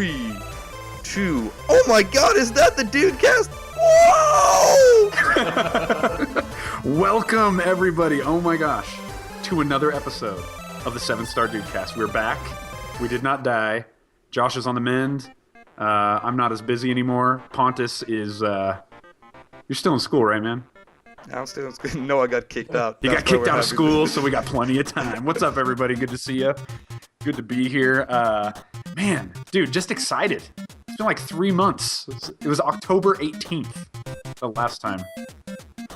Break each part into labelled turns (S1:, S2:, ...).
S1: 3, 2. Oh my god, is that the Dudecast? Whoa!
S2: Welcome, everybody. Oh my gosh. To another episode of the 7 Star Dudecast. We're back. We did not die. Josh is on the mend. I'm not as busy anymore. Pontus is... You're still in school, right, man?
S1: I'm still in school. No, I got kicked out.
S2: You got kicked out of school, so we got plenty of time. What's up, everybody? Good to see you. Good to be here. Man, dude, just excited. It's been like 3 months. It was October 18th the last time.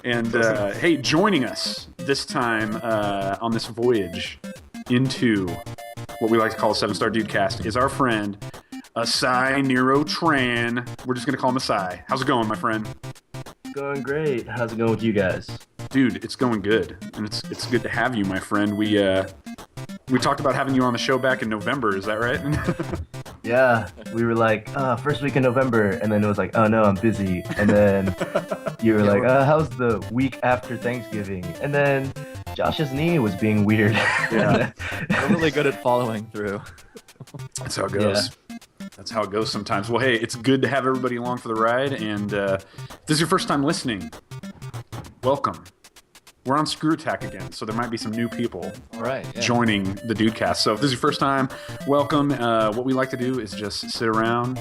S2: And, hey, joining us this time on this voyage into what we like to call a 7 Star Dudecast is our friend, Asai Nero Tran. We're just going to call him Asai. How's it going, my friend?
S3: Going great. How's it going with you guys?
S2: Dude, it's going good, and it's good to have you, my friend. We talked about having you on the show back in November. Is that right?
S3: Yeah, we were like, first week in November, and then it was like, oh no, I'm busy. And then you were like, how's the week after Thanksgiving? And then Josh's knee was being weird.
S2: Yeah,
S4: I'm really good at following through.
S2: That's how it goes. Yeah. That's how it goes sometimes. Well, hey, it's good to have everybody along for the ride, and if this is your first time listening, welcome. We're on Screw Attack again, so there might be some new people joining the Dudecast. So if this is your first time, welcome. What we like to do is just sit around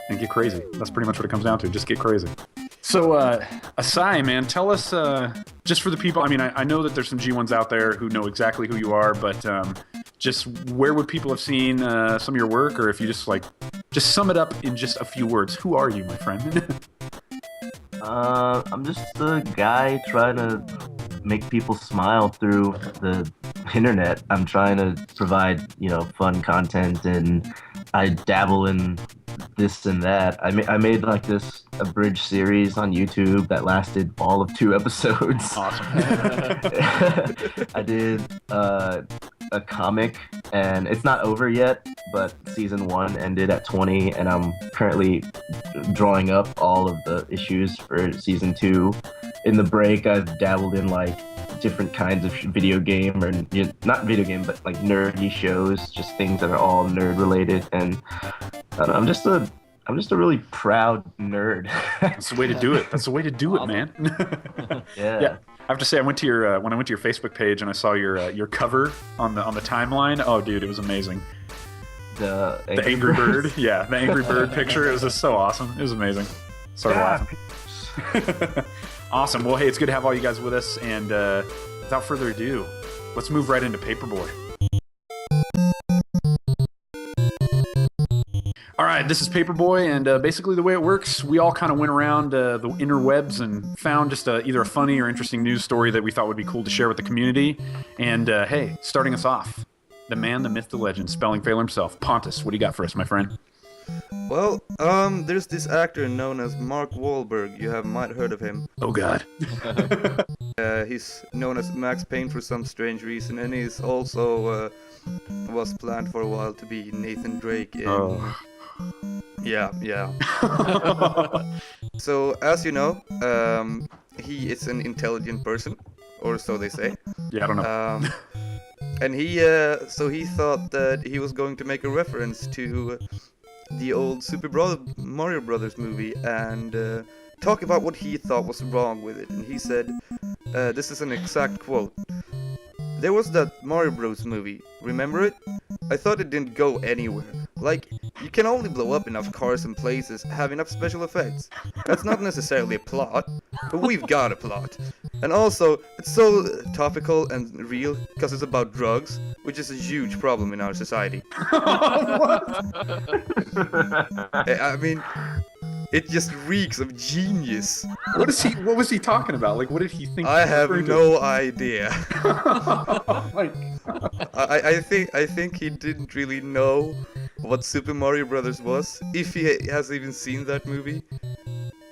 S2: and get crazy. That's pretty much what it comes down to, just get crazy. So, Asai, man, tell us, just for the people, I mean, I know that there's some G1s out there who know exactly who you are, but just where would people have seen some of your work, or if you just sum it up in just a few words, who are you, my friend?
S3: I'm just a guy trying to make people smile through the internet. I'm trying to provide, fun content, and I dabble in this and that. I made like this abridged series on YouTube that lasted all of 2 episodes.
S2: Awesome.
S3: I did a comic, and it's not over yet, but season 1 ended at 20, and I'm currently drawing up all of the issues for season 2. In the break, I've dabbled in like different kinds of video game, or not video game, but like nerdy shows, just things that are all nerd related. And I don't know, I'm just a really proud nerd.
S2: That's the way to do it. That's the way to do it, man. Yeah. I have to say, I went to your when I went to your Facebook page and I saw your cover on the timeline. Oh, dude, it was amazing.
S3: The
S2: Angry Bird. Yeah, the Angry Bird picture. It was just so awesome. It was amazing. Started laughing. Awesome. Well, hey, it's good to have all you guys with us. And without further ado, let's move right into Paperboy. All right, this is Paperboy, and basically the way it works, we all kind of went around the interwebs and found just either a funny or interesting news story that we thought would be cool to share with the community. And hey, starting us off, the man, the myth, the legend, spelling failure himself, Pontus. What do you got for us, my friend?
S1: Well, there's this actor known as Mark Wahlberg. You might heard of him.
S2: Oh, God.
S1: He's known as Max Payne for some strange reason, and he's also was planned for a while to be Nathan Drake in...
S2: Oh.
S1: Yeah. So, as you know, he is an intelligent person, or so they say.
S2: Yeah, I don't know.
S1: And he thought that he was going to make a reference to the old Super Mario Brothers movie and talk about what he thought was wrong with it. And he said, this is an exact quote: "There was that Mario Bros movie, remember it? I thought it didn't go anywhere. Like, you can only blow up enough cars and places, have enough special effects. That's not necessarily a plot, but we've got a plot. And also, it's so topical and real because it's about drugs, which is a huge problem in our society." I mean, it just reeks of genius.
S2: What was he talking about? Like, what did he think?
S1: I have no idea.
S2: Oh my God.
S1: I think he didn't really know what Super Mario Brothers was, if he has even seen that movie.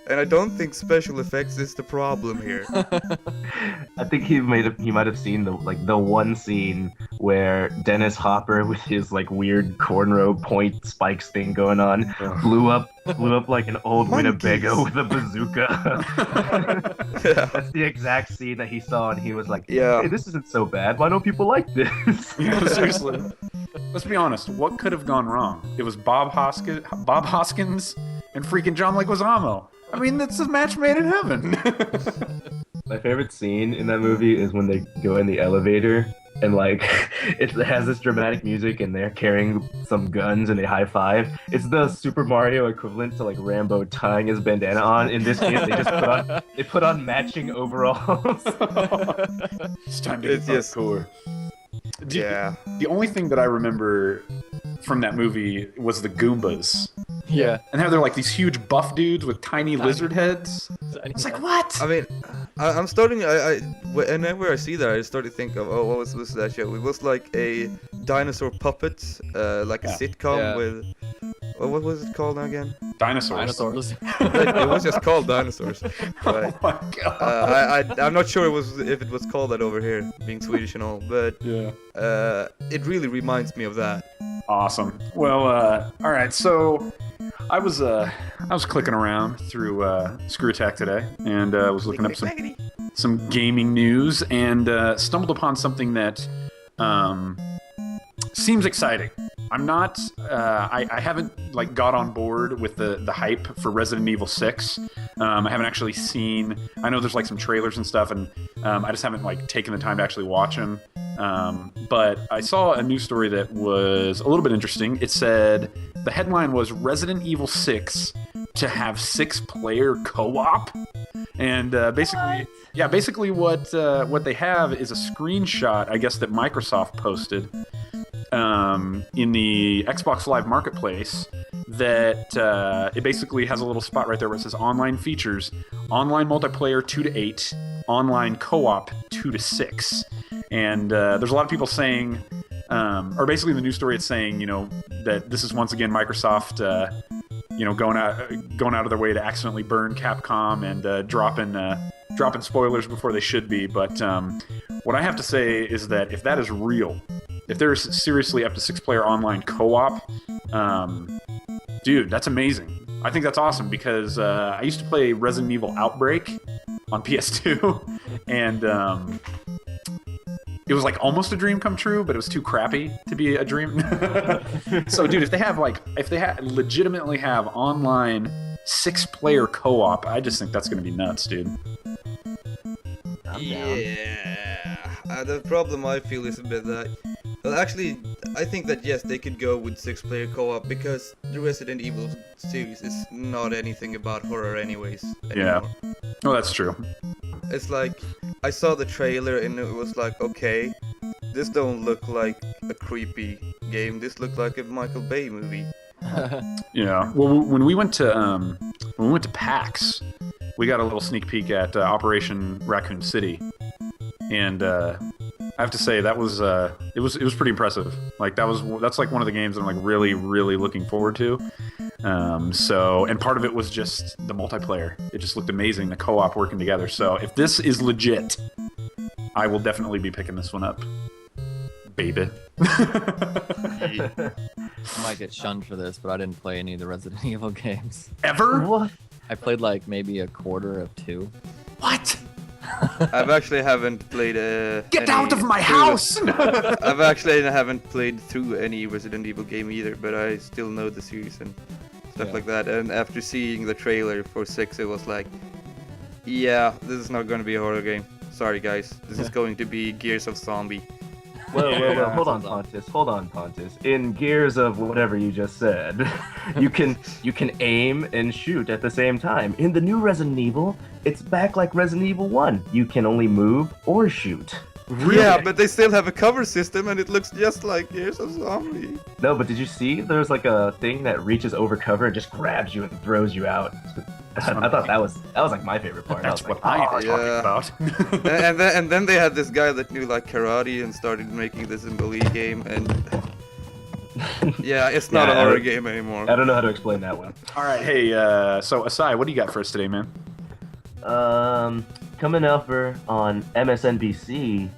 S1: And I don't think special effects is the problem here.
S3: I think he might have seen the one scene where Dennis Hopper with his like weird cornrow point spikes thing going on blew up like an old Winnebago with a bazooka.
S1: Yeah.
S3: That's the exact scene that he saw, and he was like,
S1: Yeah.
S3: "Hey, this isn't so bad. Why don't people like this?"
S2: Yeah, seriously. Let's be honest. What could have gone wrong? It was Bob Hoskins, and freaking John Leguizamo. I mean, that's a match made in heaven.
S3: My favorite scene in that movie is when they go in the elevator and like it has this dramatic music and they're carrying some guns and they high five. It's the Super Mario equivalent to like Rambo tying his bandana on. In this case, they put on matching overalls.
S2: It's time to get hardcore.
S1: Yeah.
S2: The only thing that I remember from that movie was the Goombas.
S4: Yeah.
S2: And how they're like these huge buff dudes with tiny lizard heads. It's like, what?
S1: I mean, I'm starting. Whenever I see that, I start to think of, oh, what was that show? It was like a dinosaur puppet, like a sitcom with. What was it called now again?
S2: Dinosaurs.
S1: It was just called Dinosaurs. Right.
S2: Oh my god.
S1: I'm not sure if it was called that over here, being Swedish and all, but
S2: yeah.
S1: It really reminds me of that.
S2: Awesome. Well, all right. So I was clicking around through Screw Attack today, and was looking up some gaming news, and stumbled upon something that seems exciting. I'm not. I haven't like got on board with the hype for Resident Evil 6. I haven't actually seen. I know there's like some trailers and stuff, and I just haven't like taken the time to actually watch them. But I saw a news story that was a little bit interesting. It said the headline was Resident Evil 6 to have 6-player co-op, and basically what they have is a screenshot, I guess, that Microsoft posted in the Xbox Live Marketplace that it basically has a little spot right there where it says online features, online multiplayer 2 to 8, online co-op 2 to 6. And there's a lot of people saying, or basically the news story it's saying, that this is once again Microsoft, going out of their way to accidentally burn Capcom and dropping spoilers before they should be. But what I have to say is that if that is real, if there's seriously up to 6-player online co-op, dude, that's amazing. I think that's awesome because I used to play Resident Evil Outbreak on PS2, and it was like almost a dream come true, but it was too crappy to be a dream. So, dude, if they legitimately have online 6-player co-op, I just think that's gonna be nuts, dude.
S1: Yeah. The problem I feel is a bit that. Well, actually, I think that yes, they could go with 6-player co-op because the Resident Evil series is not anything about horror, anyways. Anymore.
S2: Yeah. Oh, that's true.
S1: It's like I saw the trailer and it was like, okay, this don't look like a creepy game. This looked like a Michael Bay movie.
S2: Yeah. Well, when we went to PAX, we got a little sneak peek at Operation Raccoon City, and I have to say that was it was pretty impressive. Like that's like one of the games that I'm like really looking forward to. And part of it was just the multiplayer. It just looked amazing, the co-op working together. So if this is legit, I will definitely be picking this one up, baby.
S4: I might get shunned for this, but I didn't play any of the Resident Evil games.
S2: Ever?
S3: What?
S4: I played like maybe a quarter of 2.
S2: What?
S1: I've actually haven't played
S2: Get out of my house!
S1: I've actually haven't played through any Resident Evil game either, but I still know the series and stuff like that. And after seeing the trailer for 6, it was like, yeah, this is not going to be a horror game. Sorry guys, this is going to be Gears of Zombie.
S3: Well, hold on, Pontus. In Gears of whatever you just said, you can aim and shoot at the same time. In the new Resident Evil, it's back like Resident Evil 1. You can only move or shoot.
S2: Really?
S1: Yeah, but they still have a cover system and it looks just like Gears of Zombie.
S3: No, but did you see there's like a thing that reaches over cover and just grabs you and throws you out? I thought that was like my favorite part.
S2: That's
S3: what
S2: I am talking about.
S1: and then they had this guy that knew like karate and started making this in the League game, and Yeah, it's not
S3: Yeah,
S1: a horror game anymore.
S3: I don't know how to explain that one.
S2: All right, hey, so Asai, what do you got for us today, man?
S3: Coming over on MSNBC,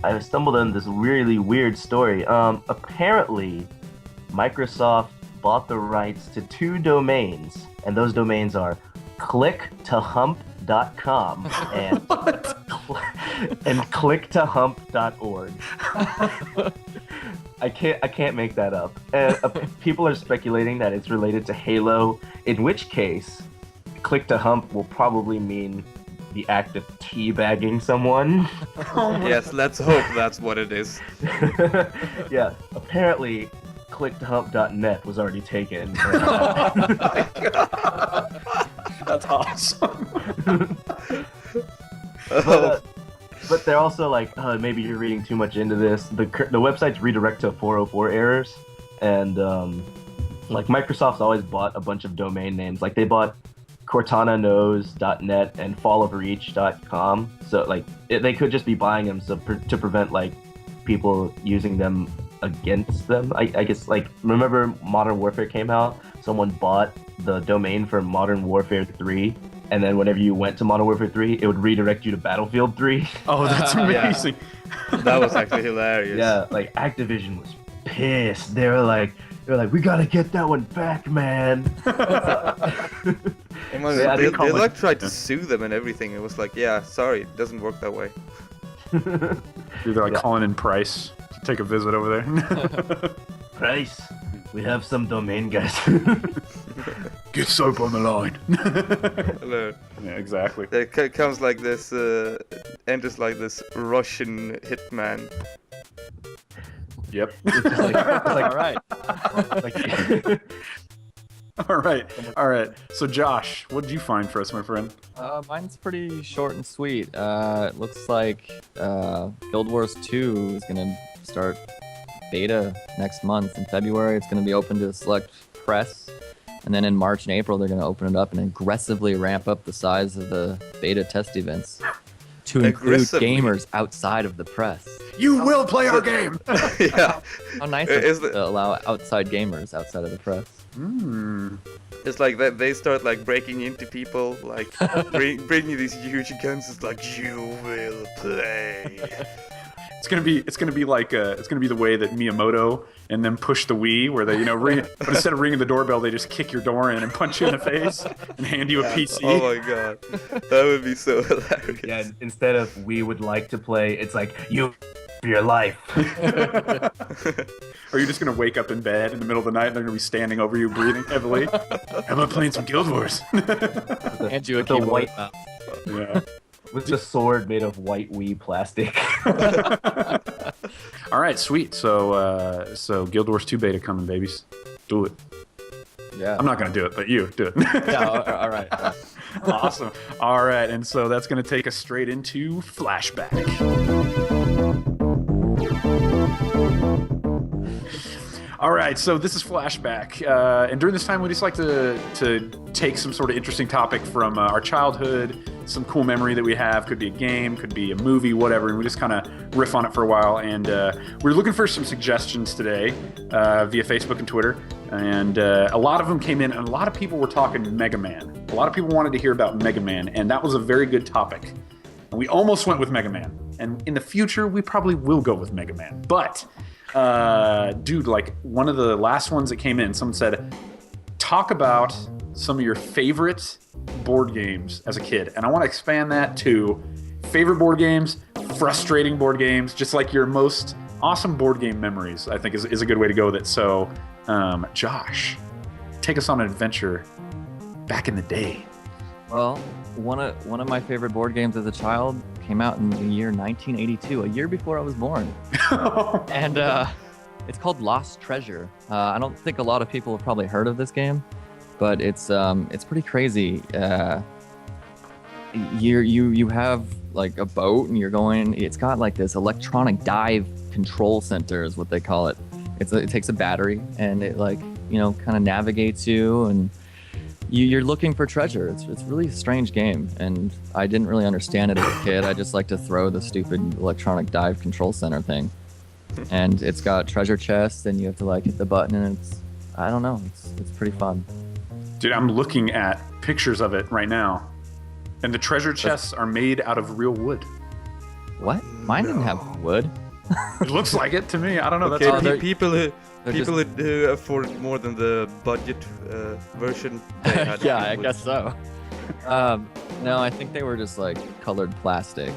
S3: I stumbled on this really weird story. Apparently, Microsoft bought the rights to 2 domains, and those domains are clicktohump.com and clicktohump.org. I can't make that up. People are speculating that it's related to Halo, in which case, click to hump will probably mean the act of teabagging someone.
S1: Yes, let's hope that's what it is.
S3: Yeah, apparently clicktohump.net was already taken.
S2: That's awesome.
S3: But they're also like, maybe you're reading too much into this. The websites redirect to 404 errors, and like Microsoft's always bought a bunch of domain names. Like they bought CortanaKnows.net and FallOfReach.com. So like they could just be buying them to prevent like people using them against them. I guess like remember Modern Warfare came out, someone bought the domain for Modern Warfare 3. And then whenever you went to Modern Warfare 3, it would redirect you to Battlefield 3.
S2: Oh, that's amazing.
S1: That was actually hilarious.
S3: Yeah, like Activision was pissed. They were like, we gotta get that one back, man.
S1: They like tried to sue them and everything. It was like, yeah, sorry, it doesn't work that way.
S2: They're like calling in Price to take a visit over there.
S3: Price, we have some domain guys.
S2: Get soap on the line.
S1: Hello.
S2: Yeah, exactly.
S1: There comes like this, enters like this Russian hitman.
S2: Yep.
S4: All right.
S2: All right. So Josh, what did you find for us, my friend?
S4: Mine's pretty short and sweet. It looks like Guild Wars 2 is gonna start beta next month in February. It's gonna be open to select press. And then in March and April, they're going to open it up and aggressively ramp up the size of the beta test events to include gamers outside of the press.
S2: You will play our game!
S1: Yeah.
S4: How nice is it to allow outside gamers outside of the press?
S1: It's like that they start like breaking into people, like bringing these huge guns. It's like, you will play.
S2: It's gonna be like it's gonna be the way that Miyamoto and then push the Wii, where they ring, but instead of ringing the doorbell, they just kick your door in and punch you in the face and hand you a PC.
S1: Oh my god, that would be so hilarious.
S3: Yeah, instead of we would like to play, it's like you for your life.
S2: Or you're just gonna wake up in bed in the middle of the night and they're gonna be standing over you, breathing heavily. How about playing some Guild Wars?
S4: And you a
S3: the
S4: keyboard
S3: white
S4: mouse.
S2: Yeah.
S3: with the sword made of white Wii plastic.
S2: All right, sweet. So Guild Wars 2 beta coming, babies. Do it.
S4: Yeah.
S2: I'm not gonna do it, but you do it.
S4: Yeah. All right.
S2: Awesome. All right, and so that's gonna take us straight into flashback. All right, so this is Flashback, and during this time we just like to take some sort of interesting topic from our childhood, some cool memory that we have, could be a game, could be a movie, whatever, and we just kind of riff on it for a while, and we're looking for some suggestions today via Facebook and Twitter, and a lot of them came in, and a lot of people were talking Mega Man. A lot of people wanted to hear about Mega Man, and that was a very good topic. And we almost went with Mega Man, and in the future we probably will go with Mega Man, but... dude, like one of the last ones that came in, someone said, talk about some of your favorite board games as a kid. And I want to expand that to favorite board games, frustrating board games, just like your most awesome board game memories, I think is a good way to go with it. So, Josh, take us on an adventure back in the day.
S4: Well, one of my favorite board games as a child came out in the year 1982, a year before I was born. And it's called Lost Treasure. I don't think a lot of people have probably heard of this game, but it's pretty crazy. You have like a boat and you're going. It's got like this electronic dive control center is what they call it. It takes a battery and it like kind of navigates you and. You're looking for treasure. It's really a strange game, and I didn't really understand it as a kid. I just like to throw the stupid electronic dive control center thing. and it's got treasure chests, and you have to like hit the button, and I don't know, it's pretty fun.
S2: Dude, I'm looking at pictures of it right now, and the treasure chests are made out of real wood.
S4: What? Mine didn't have wood.
S2: It looks like it to me. I don't know. That's
S1: Okay,
S2: all.
S1: people who
S4: just-
S1: who afford more than the budget version. They had
S4: Yeah, I
S1: wood.
S4: guess so. No, I think they were just like colored plastic.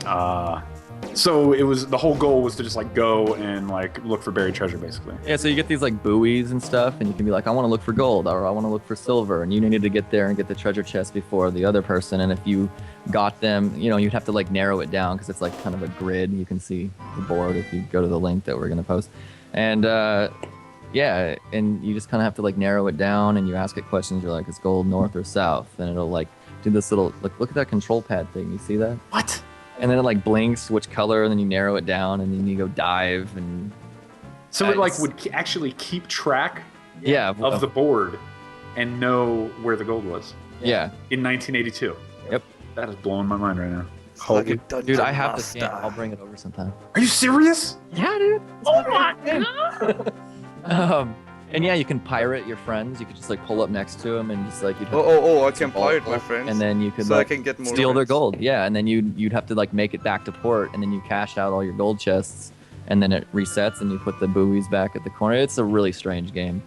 S2: So it was the whole goal was to just like go and like look for buried treasure, basically.
S4: Yeah, so you get these like buoys and stuff, and you can be like, I want to look for gold, or I want to look for silver, and you needed to get there and get the treasure chest before the other person. And if you got them, you know, you'd have to like narrow it down because it's like kind of a grid. You can see the board if you go to the link that we're gonna post. And yeah, and you just kind of have to like narrow it down, and you ask it questions. You're like, is gold north or south? And it'll like do this little like, look at that control pad thing. You see that?
S2: What?
S4: And then it like blinks which color, and then you narrow it down, and then you go dive, and
S2: So it like would actually keep track
S4: yeah,
S2: of the board and know where the gold was
S4: yeah.
S2: in 1982.
S4: Yep.
S2: That is blowing my mind right now.
S1: It's like a dungeon
S4: Dude, I have this game.
S1: master.
S4: I'll bring it over sometime.
S2: Are you serious?
S4: Yeah, dude.
S2: Oh my god!
S4: And yeah, you can pirate your friends. You could just like pull up next to them and just like you'd have
S1: Oh! I can
S4: some gold,
S1: pirate my friends.
S4: and then you could
S1: so
S4: like
S1: I can get more
S4: steal their
S1: friends.
S4: gold. Yeah, and then you'd have to like make it back to port, and then you cash out all your gold chests, and then it resets, and you put the buoys back at the corner. It's a really strange game.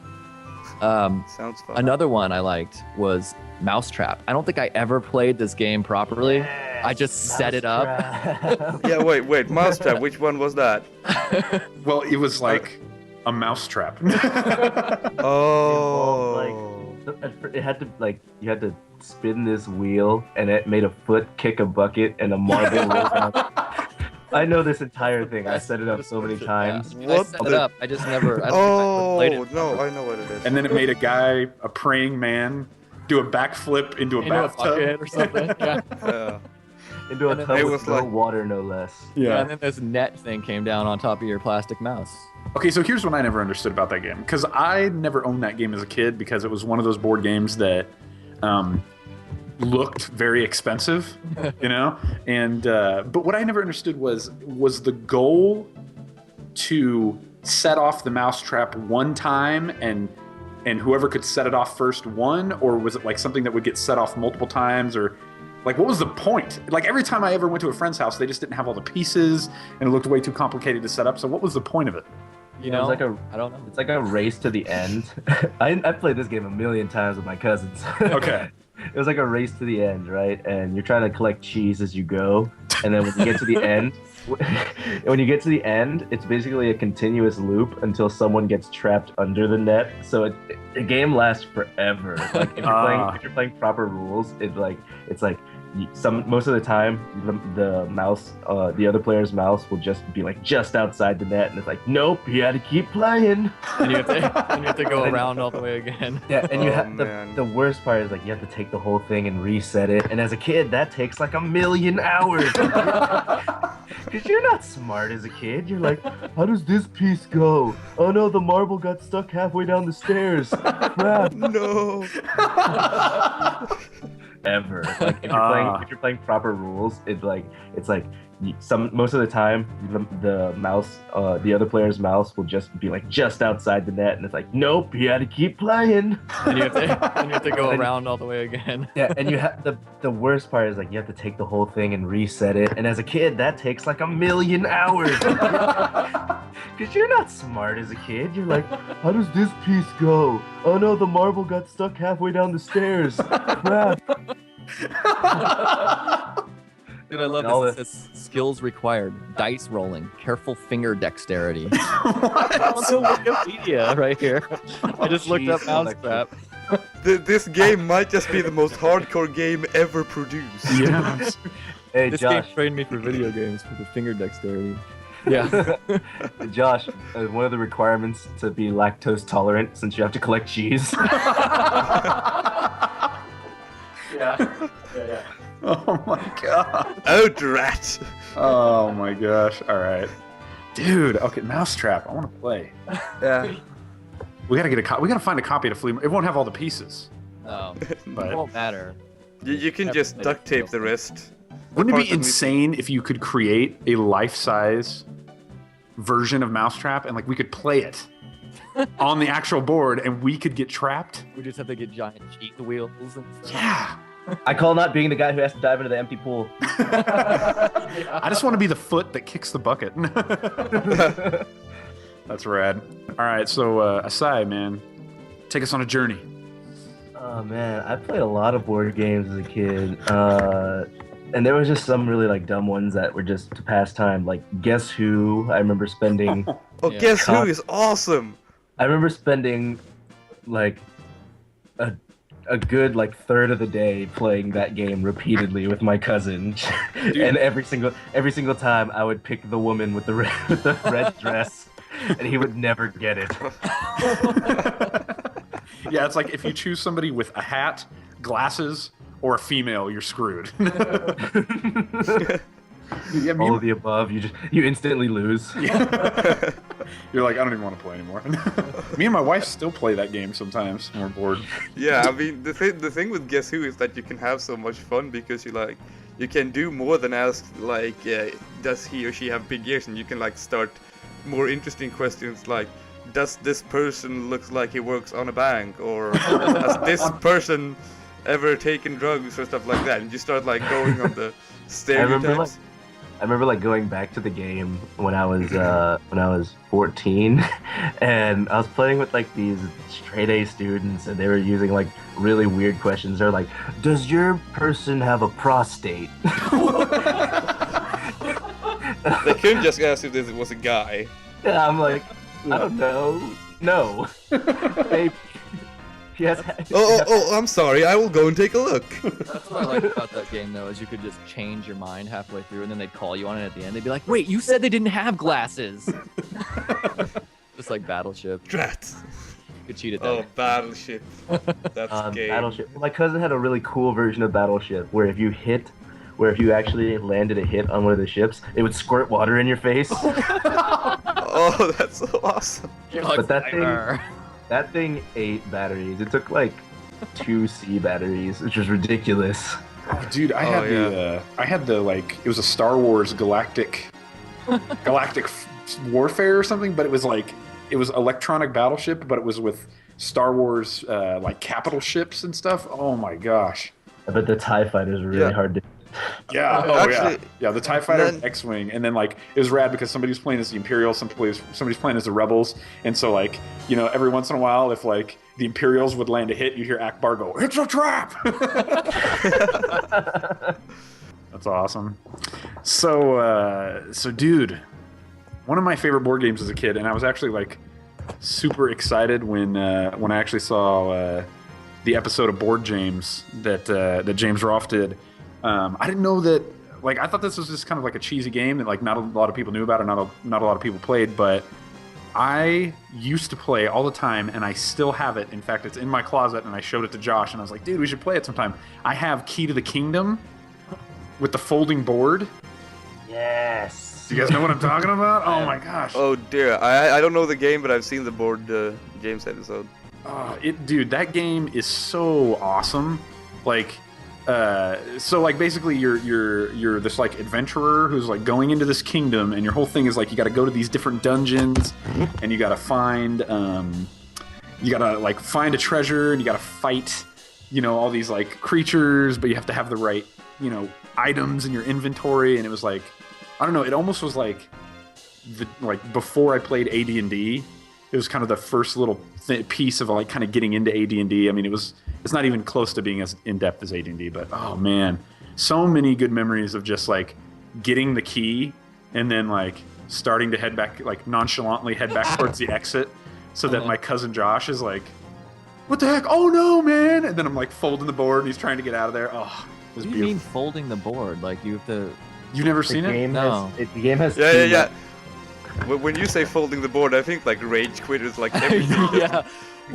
S1: Sounds fun.
S4: Another one I liked was Mousetrap. I don't think I ever played this game properly. I just set it up.
S1: Yeah, wait, Mousetrap. Which one was that?
S2: Well, it was like a mousetrap.
S1: Oh.
S3: It had to like you had to spin this wheel, and it made a foot kick a bucket, and a marble rolled out. I know this entire thing. I set it up so many times.
S4: I
S1: What
S4: set it
S1: the-
S4: up. I just never. I don't think I ever played
S1: Oh
S4: it.
S1: no, I know what it is.
S2: And then it made a guy, a praying man, do a backflip into a
S4: Into a
S2: bathtub.
S4: bucket or something. Yeah.
S1: Yeah.
S3: Into a
S4: And then
S3: tub
S1: it
S3: with
S1: was
S3: no
S1: like-
S3: water, no less.
S4: Yeah, and then this net thing came down on top of your plastic mouse.
S2: Okay, so here's what I never understood about that game. Because I never owned that game as a kid because it was one of those board games that looked very expensive, you know? And but what I never understood was the goal to set off the mousetrap one time and whoever could set it off first won? Or was it like something that would get set off multiple times? Or like, what was the point? Like every time I ever went to a friend's house, they just didn't have all the pieces and it looked way too complicated to set up. So what was the point of it?
S4: You
S3: It was
S4: know,
S3: like a
S4: I don't know.
S3: It's like a race to the end. I played this game a million times with my cousins.
S2: Okay.
S3: It was like a race to the end, right? And you're trying to collect cheese as you go. And then when you get to the end, it's basically a continuous loop until someone gets trapped under the net. So the game lasts forever. Like if you're playing proper rules, most of the time the mouse, the other player's mouse will just be like just outside the net, and it's like, nope, you got to keep playing.
S4: And you have to go around all the way again.
S3: Yeah, and you have
S1: man.
S3: the worst part is like you have to take the whole thing and reset it. And as a kid, that takes like 1,000,000 hours. Because you're not smart as a kid. You're like, how does this piece go? Oh no, the marble got stuck halfway down the stairs. Crap.
S1: No.
S3: Ever. Like if you're playing proper rules, most of the time the mouse, the other player's mouse will just be like just outside the net, and it's like, nope, you got to keep playing.
S4: And you have to go around all the way again.
S3: Yeah, and you have the worst part is like you have to take the whole thing and reset it. And as a kid, that takes like 1,000,000 hours. Because you're not smart as a kid. You're like, how does this piece go? Oh no, the marble got stuck halfway down the stairs. Crap.
S4: Dude, I love
S3: And all
S4: this. It says skills required: dice rolling, careful finger dexterity. It's on Wikipedia right here. I just looked up
S3: Jeez,
S4: Mousetrap.
S1: This game might just be the most hardcore game ever produced.
S2: Yeah.
S3: Hey,
S4: This
S3: Josh.
S4: game trained me for video games for the finger dexterity. Yeah.
S3: Josh, one of the requirements to be lactose tolerant, since you have to collect cheese.
S4: Yeah.
S2: Oh my god.
S1: Oh, drat.
S2: Oh my gosh. All right. Dude, okay, Mousetrap. I want to play.
S1: Yeah.
S2: We gotta get we gotta find a copy at a flea market. It won't have all the pieces.
S4: No, it
S2: But
S4: won't matter.
S1: You can just duct tape the rest.
S2: wouldn't it
S1: part
S2: be
S1: that we-
S2: insane if you could create a life-size version of Mousetrap, and like we could play it on the actual board, and we could get trapped.
S4: We just have to get giant cheat wheels and stuff.
S2: Yeah.
S3: I call not being the guy who has to dive into the empty pool.
S2: I just want to be the foot that kicks the bucket. That's rad. All right, so Asai, man, take us on a journey.
S3: Oh man, I played a lot of board games as a kid, and there was just some really like dumb ones that were just to pass time. Like Guess Who. I remember spending.
S1: Oh,
S4: Yeah.
S1: Guess Who is awesome.
S3: I remember spending like a good like third of the day playing that game repeatedly with my cousin, and every single time I would pick the woman with the red dress, and he would never get it.
S2: Yeah, it's like if you choose somebody with a hat, glasses, or a female, you're screwed. Yeah,
S3: All of the above, you instantly lose.
S2: Yeah. You're like, I don't even want to play anymore. Me and my wife still play that game sometimes when we're bored.
S1: Yeah, I mean the thing with Guess Who is that you can have so much fun because you can do more than ask like does he or she have big ears, and you can like start more interesting questions like does this person looks like he works on a bank, or has this person ever taken drugs or stuff like that, and you start like going on the stereotypes.
S3: I remember like going back to the game when I was 14, and I was playing with like these straight A students, and they were using like really weird questions. They're like, "Does your person have a prostate?"
S1: They couldn't just ask if this was a guy.
S3: Yeah, I'm like, I don't know. No. Maybe. Yes.
S1: Oh, I'm sorry. I will go and take a look.
S4: That's what I like about that game, though, is you could just change your mind halfway through, and then they'd call you on it at the end. They'd be like, "Wait, you said they didn't have glasses." Just like Battleship.
S1: Drats.
S4: You could cheat at that.
S1: Oh, Battleship. That's gay.
S3: Battleship. My cousin had a really cool version of Battleship where if you actually landed a hit on one of the ships, it would squirt water in your face.
S1: Oh, that's so awesome.
S4: You're like,
S3: But
S4: "Nightmare."
S3: that thing ate batteries. It took like 2 C batteries, which was ridiculous.
S2: Oh, dude, I had the like, it was a Star Wars galactic warfare or something, but it was electronic battleship, but it was with Star Wars like capital ships and stuff. Oh my gosh.
S3: I bet the TIE fighters were really hard to.
S2: Yeah,
S1: Actually,
S2: yeah. The TIE Fighter,
S1: then-
S2: X-Wing, and then like it was rad because somebody was playing as the Imperials, somebody's playing as the Rebels, and so like, you know, every once in a while, if like the Imperials would land a hit, you'd hear Akbar go, "It's a trap!" That's awesome. So dude, one of my favorite board games as a kid, and I was actually like super excited when I actually saw the episode of Board James that James Rolfe did. I didn't know that. Like, I thought this was just kind of like a cheesy game that like not a lot of people knew about, or not a lot of people played. But I used to play all the time, and I still have it. In fact, it's in my closet, and I showed it to Josh, and I was like, "Dude, we should play it sometime." I have Key to the Kingdom with the folding board.
S3: Yes.
S2: Do you guys know what I'm talking about? Oh my gosh.
S1: Oh dear, I don't know the game, but I've seen the board James episode.
S2: Dude, that game is so awesome. Like, so like basically you're this like adventurer who's like going into this kingdom, and your whole thing is like you got to go to these different dungeons, and you got to find a treasure, and you got to fight, you know, all these like creatures, but you have to have the right, you know, items in your inventory. And it was like, I don't know, it almost was like before I played AD&D, it was kind of the first little piece of like kind of getting into AD&D. I mean, it's not even close to being as in depth as AD&D, but oh man, so many good memories of just like getting the key and then like starting to head back, like nonchalantly head back towards the exit, so that my cousin Josh is like, "What the heck? Oh no, man!" And then I'm like folding the board, and he's trying to get out of there. Oh, it was
S4: What do you
S2: beautiful.
S4: mean folding the board? Like you have to.
S2: You've never seen it?
S4: No.
S3: The game has.
S1: Yeah. When you say folding the board, I think like rage quit is like everything.
S4: Yeah.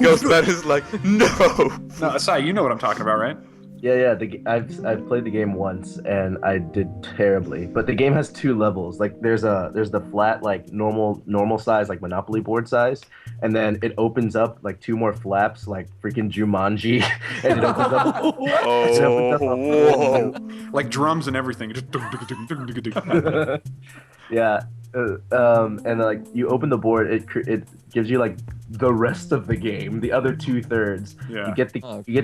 S1: Goes bad is like no.
S2: No, Asai, you know what I'm talking about, right?
S3: Yeah. I've played the game once and I did terribly. But the game has 2 levels. Like there's the flat like normal size like Monopoly board size, and then it opens up like 2 more flaps like freaking Jumanji, and it opens up.
S1: Oh, whoa.
S2: Like drums and everything. Just
S3: Yeah, And like you open the board, it gives you like the rest of the game, the other 2/3.
S2: Yeah.
S3: You get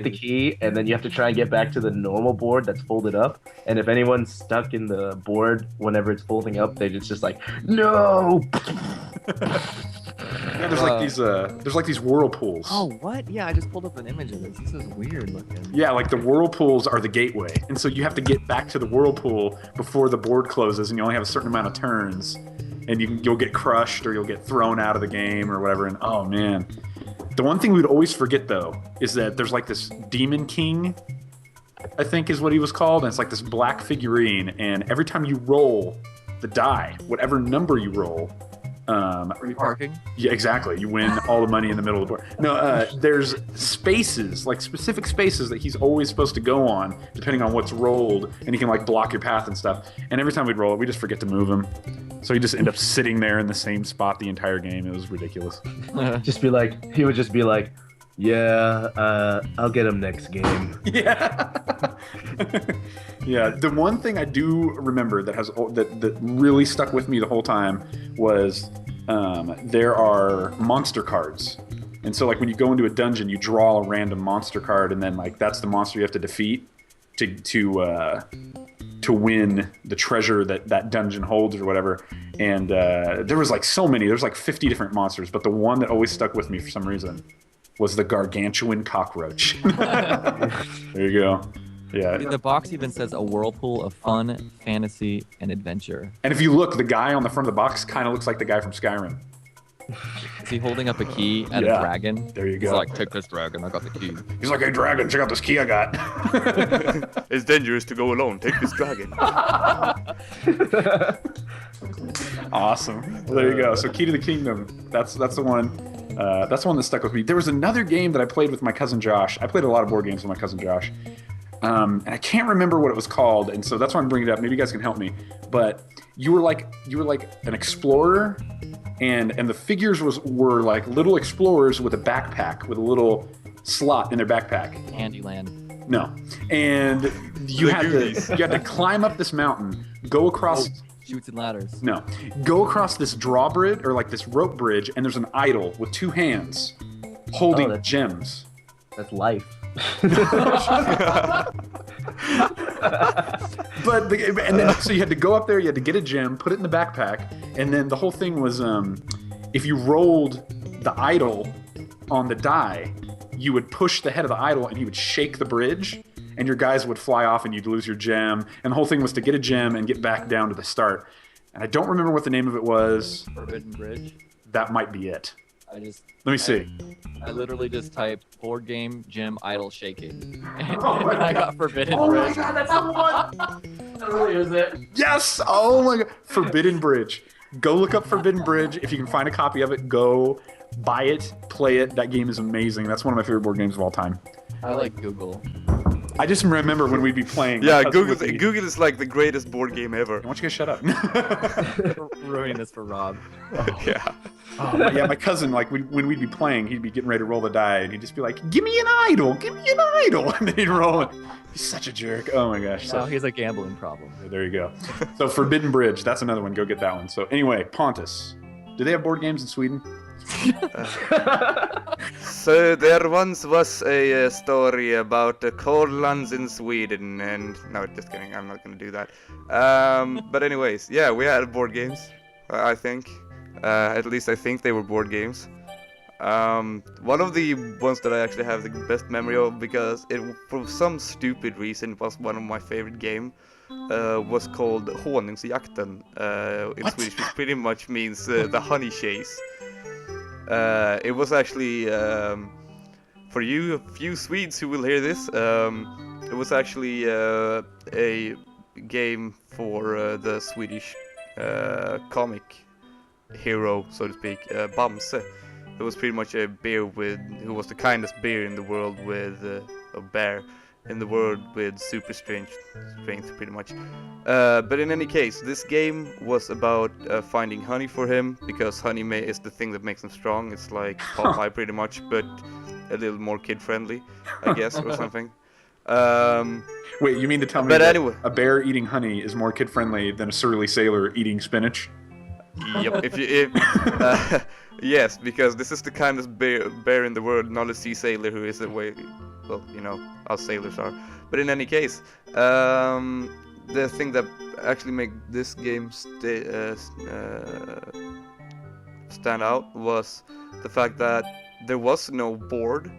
S3: the key, and then you have to try and get back to the normal board that's folded up. And if anyone's stuck in the board whenever it's folding up, just like no.
S2: Yeah, there's like these whirlpools.
S4: Oh, what? Yeah, I just pulled up an image of this. This is weird looking.
S2: Yeah, like the whirlpools are the gateway, and so you have to get back to the whirlpool before the board closes, and you only have a certain amount of turns, and you'll get crushed or you'll get thrown out of the game or whatever. And oh man, the one thing we'd always forget though is that there's like this Demon King, I think is what he was called, and it's like this black figurine, and every time you roll the die, whatever number you roll.
S4: Are you parking?
S2: Yeah, exactly. You win all the money in the middle of the board. No, there's spaces, like specific spaces that he's always supposed to go on, depending on what's rolled, and he can like block your path and stuff. And every time we'd roll it, we just forget to move him. So he just end up sitting there in the same spot the entire game. It was ridiculous.
S3: He would just be like, yeah, I'll get him next game.
S2: Yeah. Yeah. The one thing I do remember that really stuck with me the whole time was there are monster cards. And so like when you go into a dungeon, you draw a random monster card, and then like that's the monster you have to defeat to win the treasure that dungeon holds or whatever. And there was like so many. There's like 50 different monsters, but the one that always stuck with me for some reason was the gargantuan cockroach. There you go. Yeah.
S4: The box even says a whirlpool of fun, fantasy, and adventure.
S2: And if you look, the guy on the front of the box kind of looks like the guy from Skyrim.
S4: Is he holding up a key at a dragon?
S2: There you go.
S4: He's like, take this dragon, I got the key.
S2: He's like, hey dragon, check out this key I got.
S1: It's dangerous to go alone. Take this dragon.
S2: Awesome. Well, there you go. So Key to the Kingdom. That's the one. That's the one that stuck with me. There was another game that I played with my cousin Josh. I played a lot of board games with my cousin Josh. And I can't remember what it was called, and so that's why I'm bringing it up. Maybe you guys can help me. But you were like an explorer, and the figures were like little explorers with a backpack with a little slot in their backpack.
S4: Candyland.
S2: No, and you had to climb up this mountain, go across.
S4: Shoots and ladders.
S2: No, go across this drawbridge or like this rope bridge, and there's an idol with two hands holding gems.
S3: That's life.
S2: So you had to go up there, you had to get a gem, put it in the backpack, and then the whole thing was if you rolled the idol on the die, you would push the head of the idol and he would shake the bridge, and your guys would fly off and you'd lose your gem. And the whole thing was to get a gem and get back down to the start. And I don't remember what the name of it was.
S4: Forbidden Bridge?
S2: That might be it.
S4: Let
S2: me see.
S4: I literally just typed board game, gym, idol shaking. And I got Forbidden Bridge.
S3: Oh my god, that's the one! That really is it.
S2: Yes! Oh my god. Forbidden Bridge. Go look up Forbidden Bridge. If you can find a copy of it, go buy it, play it. That game is amazing. That's one of my favorite board games of all time.
S4: I like Google.
S2: I just remember when we'd be playing.
S1: Yeah, Google is like the greatest board game ever.
S2: Why don't you guys shut up?
S4: Ruining this for Rob.
S1: Yeah.
S2: Oh, yeah, my cousin, like, when we'd be playing, he'd be getting ready to roll the die, and he'd just be like, give me an idol, give me an idol, and then he'd roll it. He's such a jerk. Oh my gosh.
S4: So he's a gambling problem.
S2: There you go. So Forbidden Bridge, that's another one. Go get that one. So anyway, Pontus. Do they have board games in Sweden?
S1: So there once was a story about the cold lands in Sweden, and no, just kidding. I'm not gonna do that. But anyways, yeah, we had board games. I think, at least I think they were board games. One of the ones that I actually have the best memory of, because it, for some stupid reason, was one of my favorite game. Was called Honungsjakten in Swedish, which pretty much means the honey chase. It was actually, for you, a few Swedes who will hear this, it was actually a game for the Swedish comic hero, so to speak, Bamse. It was pretty much a bear who was the kindest bear in the world, with a bear in the world with super strength pretty much. But in any case, this game was about finding honey for him, because honey is the thing that makes him strong. It's like Popeye pretty much, but a little more kid-friendly, I guess, or something.
S2: Wait, you mean to tell me that a bear eating honey is more kid-friendly than a surly sailor eating spinach?
S1: Yep. Yes, because this is the kindest bear in the world, not a sea sailor who is a way. Well, you know how sailors are. But in any case, the thing that actually made this game stand out was the fact that there was no board,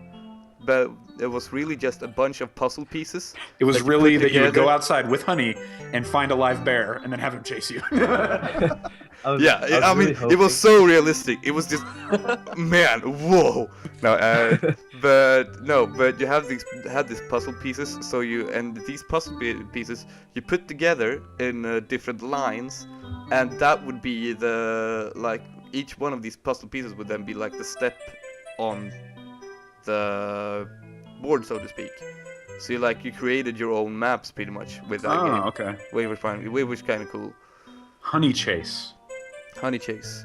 S1: but it was really just a bunch of puzzle pieces.
S2: It was really that you would go
S1: together.
S2: outside with Honey and find a live bear and then have him chase you.
S1: I mean, it was so realistic. It was just, man, whoa. No, but you have these puzzle pieces. So these puzzle pieces you put together in different lines, and that would be each one of these puzzle pieces would then be like the step on the board, so to speak. So you created your own maps pretty much with that game.
S2: Oh, okay.
S1: Which was kind of cool.
S2: Honey Chase.
S1: Honey Chase.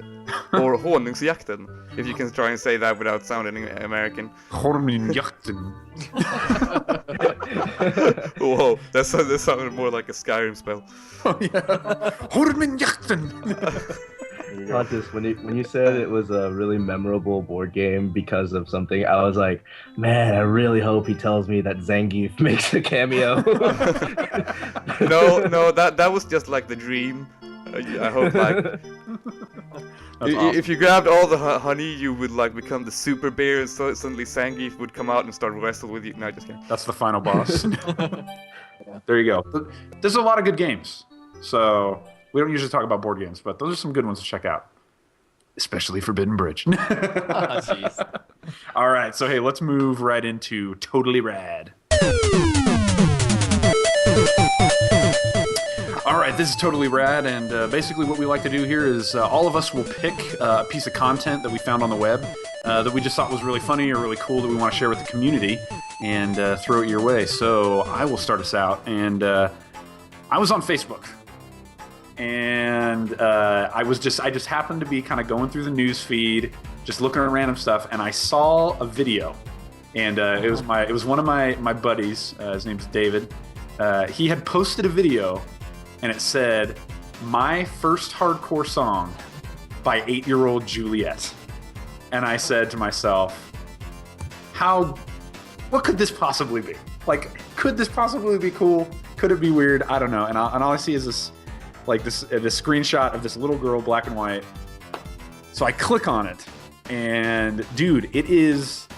S1: Or Honungsjakten, if you can try and say that without sounding American.
S2: Honungsjakten.
S1: Whoa, that sounded more like a Skyrim spell.
S2: Oh, yeah. Honungsjakten.
S3: Pontus, when you said it was a really memorable board game because of something, I was like, man, I really hope he tells me that Zangief makes a cameo.
S1: No, that was just like the dream. I hope
S2: Awesome.
S1: if you grabbed all the honey, you would become the super bear, and so suddenly Zangief would come out and start wrestling with you. No, just kidding.
S2: That's the final boss. There you go. There's a lot of good games. So we don't usually talk about board games, but those are some good ones to check out. Especially Forbidden Bridge.
S4: Jeez.
S2: All right, so hey, let's move right into Totally Rad. All right, this is Totally Rad, and basically what we like to do here is all of us will pick a piece of content that we found on the web that we just thought was really funny or really cool that we want to share with the community and throw it your way. So I will start us out, and I was on Facebook. And I just happened to be kind of going through the news feed, just looking at random stuff, and I saw a video, and it was one of my buddies. His name's David. He had posted a video, and it said, "My first hardcore song by 8-year-old Juliet," and I said to myself, what could this possibly be? Could this possibly be cool? Could it be weird? I don't know. And all I see is this screenshot of this little girl, black and white. So I click on it, and dude, it is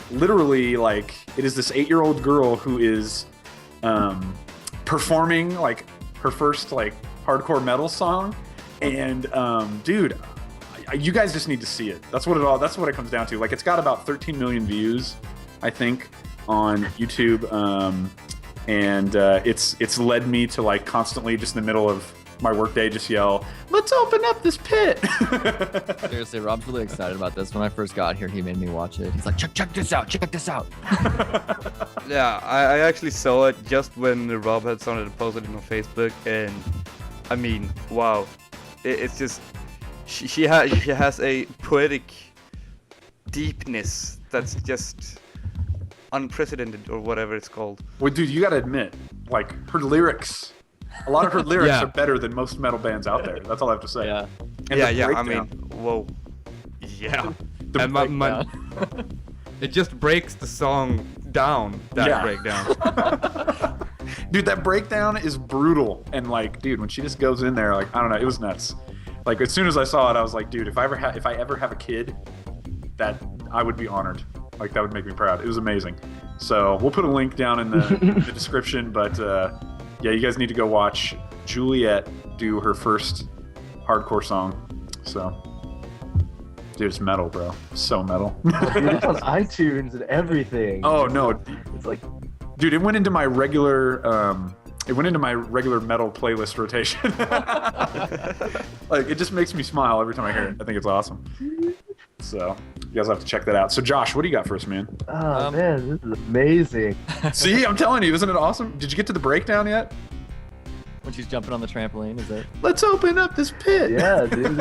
S2: literally it is this 8-year-old girl who is performing her first hardcore metal song, and dude, you guys just need to see it. That's what it comes down to. It's got about 13 million views, I think, on YouTube, and it's led me to constantly just in the middle of my workday just yell, "Let's open up this pit!"
S4: Seriously, Rob's really excited about this. When I first got here, he made me watch it. He's like, check this out.
S1: Yeah, I actually saw it just when Rob had started to post it on Facebook, and I mean, wow, it's just she has a poetic deepness that's just unprecedented, or whatever it's called.
S2: Well, dude, you gotta admit, her lyrics. A lot of her lyrics are better than most metal bands out there. That's all I have to say.
S4: Yeah.
S2: And
S1: Yeah.
S2: the
S1: I mean,
S2: breakdown.
S1: whoa. Yeah.
S2: The
S1: And it just breaks the song down. That breakdown.
S2: Dude, that breakdown is brutal. And dude, when she just goes in there, I don't know, it was nuts. As soon as I saw it, I was like, dude, if I ever have a kid, that I would be honored. That would make me proud. It was amazing. So we'll put a link down in the description, but yeah, you guys need to go watch Juliet do her first hardcore song. So, dude, it's metal, bro. So metal.
S3: Dude, it's on iTunes and everything.
S2: Oh no,
S3: It's
S2: dude, it went into my regular metal playlist rotation. It just makes me smile every time I hear it. I think it's awesome. So you guys have to check that out. So Josh, what do you got for us, man?
S3: Oh man, this is amazing.
S2: See, I'm telling you, isn't it awesome? Did you get to the breakdown yet?
S4: When she's jumping on the trampoline, is it?
S2: Let's open up this pit.
S3: Yeah, dude.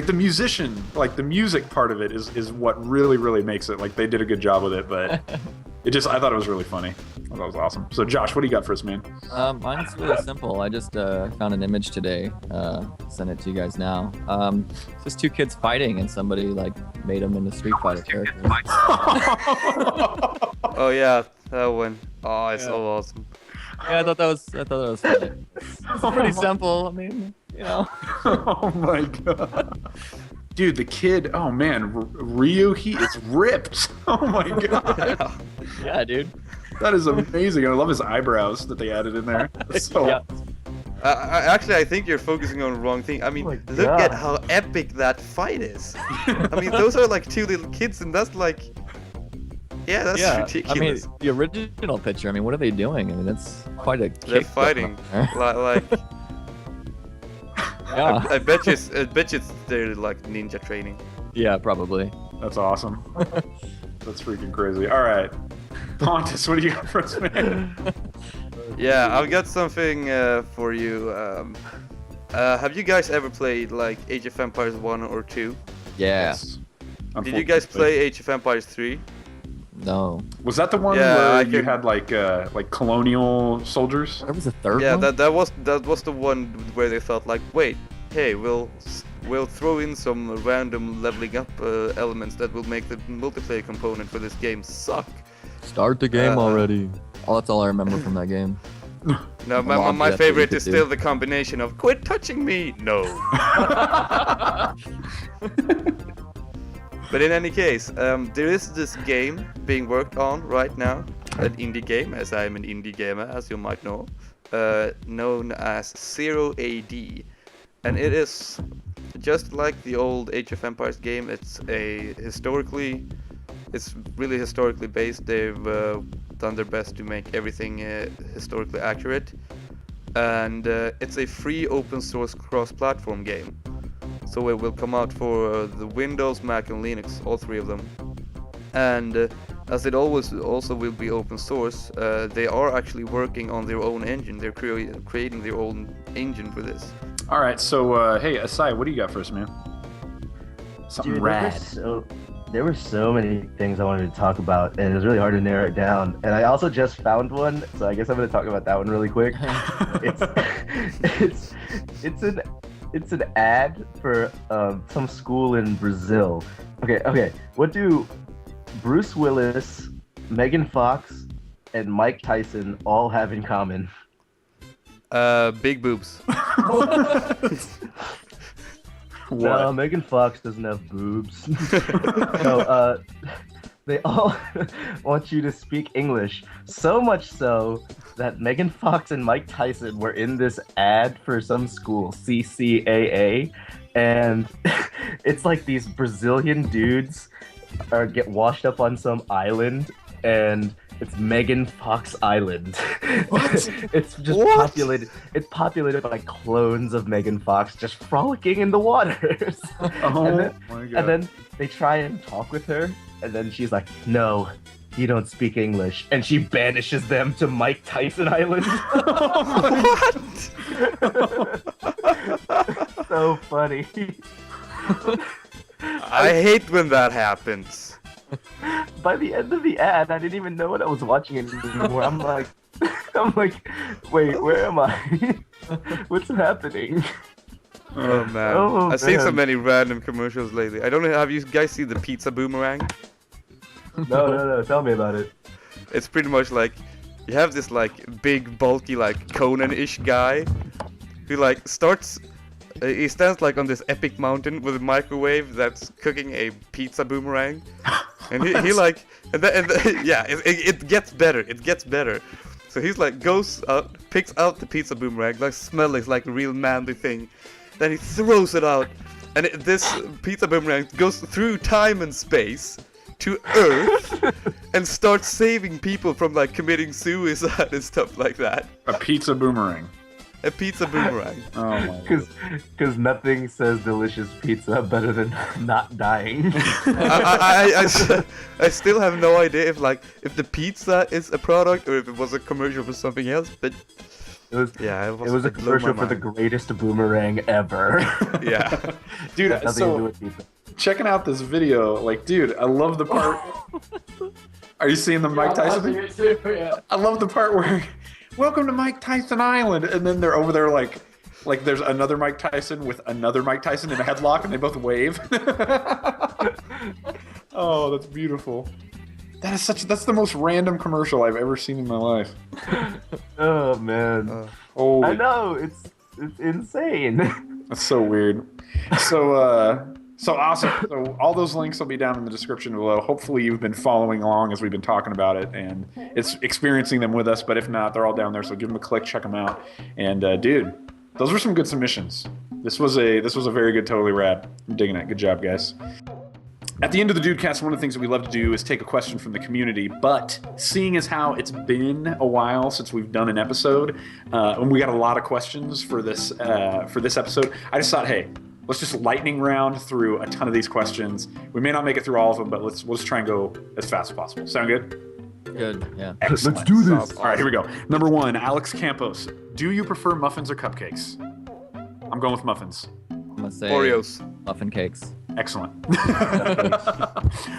S2: The musician, the music part of it is what really, really makes it. They did a good job with it, but I thought it was really funny. That was awesome. So, Josh, what do you got for us, man?
S4: Mine's really simple. I just found an image today. Send it to you guys now. It's just two kids fighting, and somebody like made them into Street Fighter characters.
S1: Oh yeah, that one. Oh, it's so awesome.
S4: Yeah, I thought that was funny. It's pretty simple. I mean, you know.
S2: Oh my god. Dude, the kid, oh man, Ryu, he is ripped. Oh my god.
S4: Yeah, dude.
S2: That is amazing. I love his eyebrows that they added in there. So,
S4: Yeah.
S1: Actually, I think you're focusing on the wrong thing. I mean, look at how epic that fight is. I mean, those are like two little kids, and that's like, yeah, that's ridiculous.
S4: I mean, the original picture. I mean, what are they doing? I mean, that's quite a.
S1: They're fighting, like.
S4: Yeah.
S1: I bet you they're like ninja training.
S4: Yeah, probably.
S2: that's awesome. That's freaking crazy. All right. Pontus, what do you got for us, man?
S1: Yeah, I've got something for you. Have you guys ever played like Age of Empires 1 or 2?
S4: Yeah.
S2: Yes.
S1: Did you guys play Age of Empires 3?
S4: No.
S2: Was that the one where you had like colonial soldiers?
S4: There was a third
S1: Yeah,
S4: one?
S1: that was the one where they thought like, wait, hey, we'll throw in some random leveling up elements that will make the multiplayer component for this game suck.
S4: Start the game already. Oh, that's all I remember from that game.
S1: No, my favorite is still the combination of "quit touching me." No. But in any case, there is this game being worked on right now, an indie game, as I am an indie gamer, as you might know, known as Zero AD, and it is just like the old Age of Empires game. It's really historically based. They've done their best to make everything historically accurate, and it's a free open source cross-platform game. So it will come out for the Windows, Mac, and Linux, all three of them. And as it always also will be open source, they are actually working on their own engine. They're creating their own engine for this.
S2: All right, so hey, Asai, what do you got for us, man? Something
S3: Dude,
S2: rad.
S3: There were so many things I wanted to talk about, and it was really hard to narrow it down. And I also just found one, so I guess I'm going to talk about that one really quick. It's an ad for some school in Brazil. Okay. What do Bruce Willis, Megan Fox, and Mike Tyson all have in common?
S1: Big boobs.
S3: No, Megan Fox doesn't have boobs. No, they all want you to speak English. So much so that Megan Fox and Mike Tyson were in this ad for some school, CCAA, and it's like these Brazilian dudes get washed up on some island, and it's Megan Fox Island.
S2: What?
S3: It's just populated. It's populated by clones of Megan Fox just frolicking in the waters.
S2: Oh
S3: and then,
S2: my god.
S3: and then they try and talk with her, and then she's like, "No, you don't speak English," and she banishes them to Mike Tyson Island.
S1: What?
S3: So funny.
S1: I hate when that happens.
S3: By the end of the ad, I didn't even know what I was watching anymore. I'm like, wait, where am I? What's happening?
S1: Oh man,
S3: Oh,
S1: I've seen so
S3: man.
S1: many random commercials lately. I don't know. Have you guys seen the pizza boomerang?
S3: No. Tell me about it.
S1: It's pretty much like you have this like big, bulky, like Conan-ish guy who like starts. He stands like on this epic mountain with a microwave that's cooking a pizza boomerang, and he like, yeah, it gets better. It gets better. So he's like goes out, picks out the pizza boomerang, like smelling like a real manly thing. Then he throws it out, and this pizza boomerang goes through time and space to Earth and starts saving people from like committing suicide and stuff like that.
S2: A pizza boomerang.
S1: A pizza boomerang.
S2: Oh my god.
S3: Because nothing says delicious pizza better than not dying.
S1: I still have no idea if the pizza is a product or if it was a commercial for something else. But
S3: It was
S1: yeah,
S3: it was a commercial for the greatest boomerang ever.
S1: Yeah.
S2: Dude,
S3: Nothing to do
S2: so
S3: with pizza.
S2: checking out this video, like, dude, I love the part. Are you seeing the Mike Tyson thing?
S4: it too, yeah.
S2: I love the part where, welcome to Mike Tyson Island, and then they're over there like there's another Mike Tyson with another Mike Tyson in a headlock, and they both wave. Oh, that's beautiful. That's the most random commercial I've ever seen in my life.
S3: Oh man. I know it's insane.
S2: That's so weird. So awesome. So all those links will be down in the description below. Hopefully you've been following along as we've been talking about it and it's experiencing them with us. But if not, they're all down there. So give them a click, check them out. And dude, those were some good submissions. This was a very good Totally Rad. I'm digging it. Good job, guys. At the end of the Dudecast, one of the things that we love to do is take a question from the community, but seeing as how it's been a while since we've done an episode, and we got a lot of questions for this episode, I just thought, hey, let's just lightning round through a ton of these questions. We may not make it through all of them, but we'll just try and go as fast as possible. Sound good?
S4: Good, yeah.
S2: Excellent.
S3: Let's do this.
S2: All right, here we go. Number 1, Alex Campos. Do you prefer muffins or cupcakes? I'm going with muffins.
S4: I'm gonna say
S1: Oreos.
S4: muffin cakes.
S2: Excellent.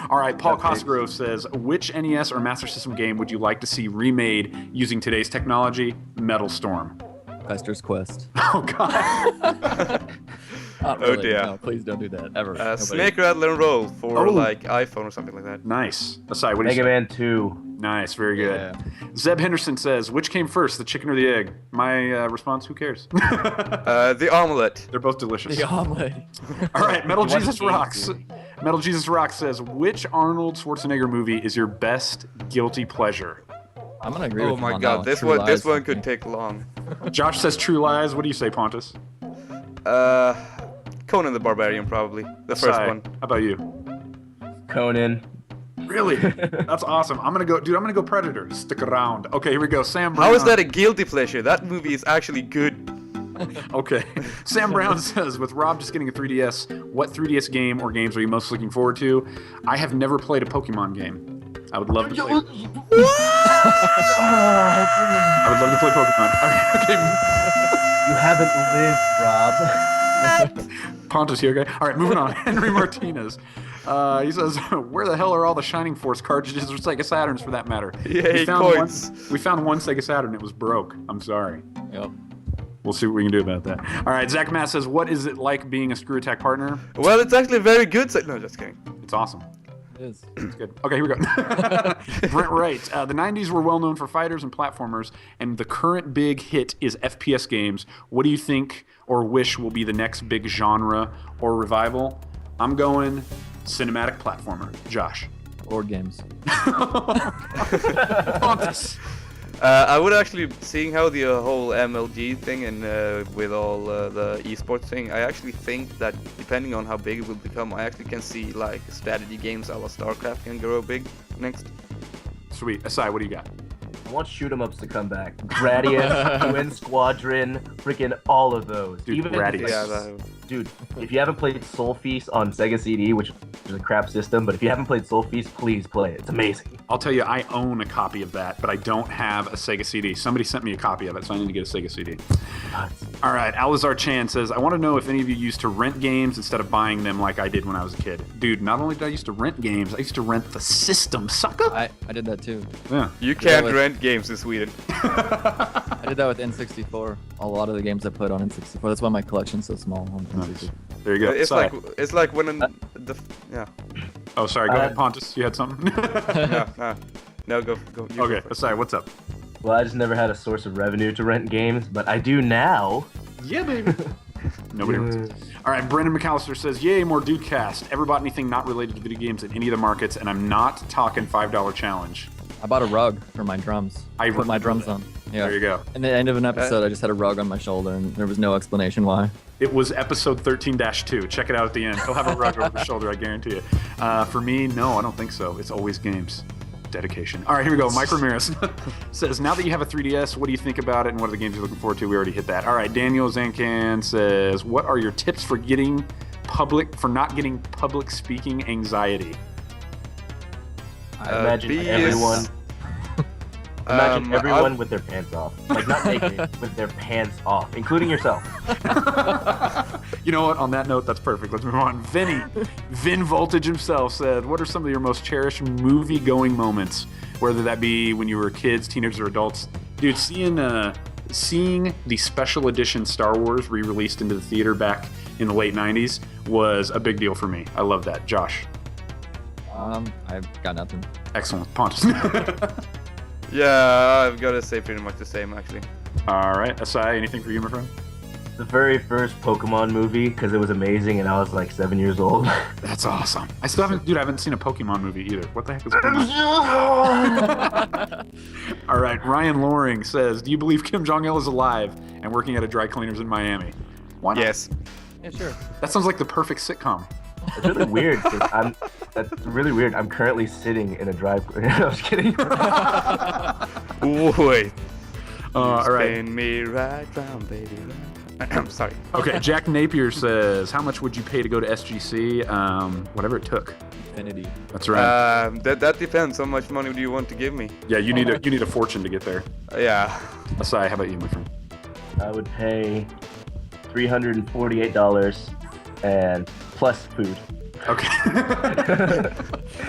S2: All right, Paul Cosgrove says, which NES or Master System game would you like to see remade using today's technology? Metal Storm.
S4: Fester's Quest.
S2: Oh, God.
S4: Not really,
S1: dear.
S4: No, please don't do that, ever. Nobody.
S1: Snake Rattle and Roll for
S2: Oh.
S1: like iPhone or something like that.
S2: Nice. Asai, what do you
S3: Mega
S2: say?
S3: Man 2.
S2: Nice, very good.
S4: Yeah.
S2: Zeb Henderson says, which came first, the chicken or the egg? My response, who cares?
S1: The omelet.
S2: They're both delicious.
S4: The omelet.
S2: All right, Metal
S3: You want
S2: Jesus
S3: the
S2: Rocks.
S3: game,
S2: Metal Jesus Rocks says, which Arnold Schwarzenegger movie is your best guilty pleasure?
S4: I'm gonna agree
S1: Oh
S4: with you
S1: my
S4: on
S1: god,
S4: that
S1: this
S4: True
S1: one
S4: Lies
S1: could
S4: for me.
S1: take long.
S2: Josh says True Lies. What do you say, Pontus?
S1: Conan the Barbarian probably. The first
S2: Asai,
S1: one.
S2: How about you?
S3: Conan.
S2: Really? That's awesome. I'm gonna go Predator. Stick around. Okay, here we go. Sam Brown.
S1: How is that a guilty pleasure? That movie is actually good.
S2: Okay. Sam Brown says, with Rob just getting a 3DS, what 3DS game or games are you most looking forward to? I have never played a Pokemon game. I would love to play. I would love to play Pokemon.
S3: You haven't lived, Rob.
S2: Okay. Pontus here, okay? All right, moving on. Henry Martinez. He says, where the hell are all the Shining Force cartridges or Sega Saturns for that matter?
S1: Yay, coins.
S2: We found one Sega Saturn. It was broke. I'm sorry.
S4: Yep.
S2: We'll see what we can do about that. All right, Zach Matt says, what is it like being a Screw Attack partner?
S1: Well, it's actually very good. No, just kidding.
S2: It's awesome.
S4: It is.
S2: It's good. Okay, here we go. Brent Wright. The 90s were well known for fighters and platformers, and the current big hit is FPS games. What do you think or wish will be the next big genre or revival? I'm going cinematic platformer. Josh.
S4: Board games.
S2: Pontus.
S1: I would actually, seeing how the whole MLG thing and with all the esports thing, I actually think that depending on how big it will become, I actually can see like strategy games a la StarCraft can grow big next.
S2: Sweet. Asai, what do you got?
S3: I want shoot 'em ups to come back. Gradius, Twin Squadron, freaking all of those.
S2: Dude,
S3: Even
S2: Gradius.
S1: Yeah,
S3: Dude, if you haven't played Soul Feast on Sega CD, which is a crap system, but if you haven't played Soul Feast, please play it. It's amazing.
S2: I'll tell you, I own a copy of that, but I don't have a Sega CD. Somebody sent me a copy of it, so I need to get a Sega CD. All right, Alizar Chan says, I want to know if any of you used to rent games instead of buying them like I did when I was a kid. Dude, not only did I used to rent games, I used to rent the system, sucker.
S4: I did that too.
S2: Yeah.
S1: You can't
S4: with-
S1: rent games in Sweden.
S4: I did that with N64. A lot of the games I put on N64. That's why my collection's so small on N64.
S2: There you go.
S1: It's
S2: Sai.
S1: like when yeah.
S2: Oh, sorry. Go ahead, Pontus. You had something?
S1: No, go. You
S2: Okay,
S1: go first.
S2: Asai, what's up?
S3: Well, I just never had a source of revenue to rent games, but I do now.
S2: Yeah, baby. Nobody wants. All right, Brendan McAllister says, yay, more Dudecast. Ever bought anything not related to video games in any of the markets? And I'm not talking $5 challenge.
S4: I bought a rug for my drums.
S2: I
S4: put my
S2: remember
S4: drums
S2: that.
S4: on. Yeah.
S2: There you go.
S4: And the end of an episode, I just had a rug on my shoulder, and there was no explanation why.
S2: It was episode 13-2. Check it out at the end. He'll have a rug over his shoulder, I guarantee you. For me, no, I don't think so. It's always games. Dedication. All right, here we go. Mike Ramirez says, now that you have a 3DS, what do you think about it and what are the games you're looking forward to? We already hit that. All right, Daniel Zancan says, what are your tips for not getting public speaking anxiety?
S3: I imagine
S1: B is-
S3: everyone. Imagine everyone with their pants off. Like, not naked, with their pants off, including yourself.
S2: You know what? On that note, that's perfect. Let's move on. Vin Voltage himself said, what are some of your most cherished movie-going moments? Whether that be when you were kids, teenagers, or adults. Dude, seeing the special edition Star Wars re-released into the theater back in the late 90s was a big deal for me. I love that. Josh?
S4: I've got nothing.
S2: Excellent. Pontus?
S1: Yeah, I've got to say pretty much the same, actually.
S2: All right. Asai, anything for you, my friend?
S3: The very first Pokemon movie, because it was amazing, and I was like 7 years old.
S2: That's awesome. I haven't seen a Pokemon movie either. What the heck is Pokemon? All right. Ryan Loring says, do you believe Kim Jong-il is alive and working at a dry cleaners in Miami? Why not?
S1: Yes.
S4: Yeah, sure.
S2: That sounds like the perfect sitcom.
S3: It's really weird. That's really weird. I'm currently sitting in a dry. I was kidding.
S1: Wait.
S2: All right.
S1: Spin me right round, baby. I'm sorry.
S2: Okay. Jack Napier says, how much would you pay to go to SGC? Whatever it took.
S4: Infinity.
S2: That's right.
S1: That depends. How much money do you want to give me?
S2: Yeah, you need a fortune to get there.
S1: Yeah.
S2: Asai, how about you, my friend?
S3: I would pay $348 and plus food.
S2: Okay.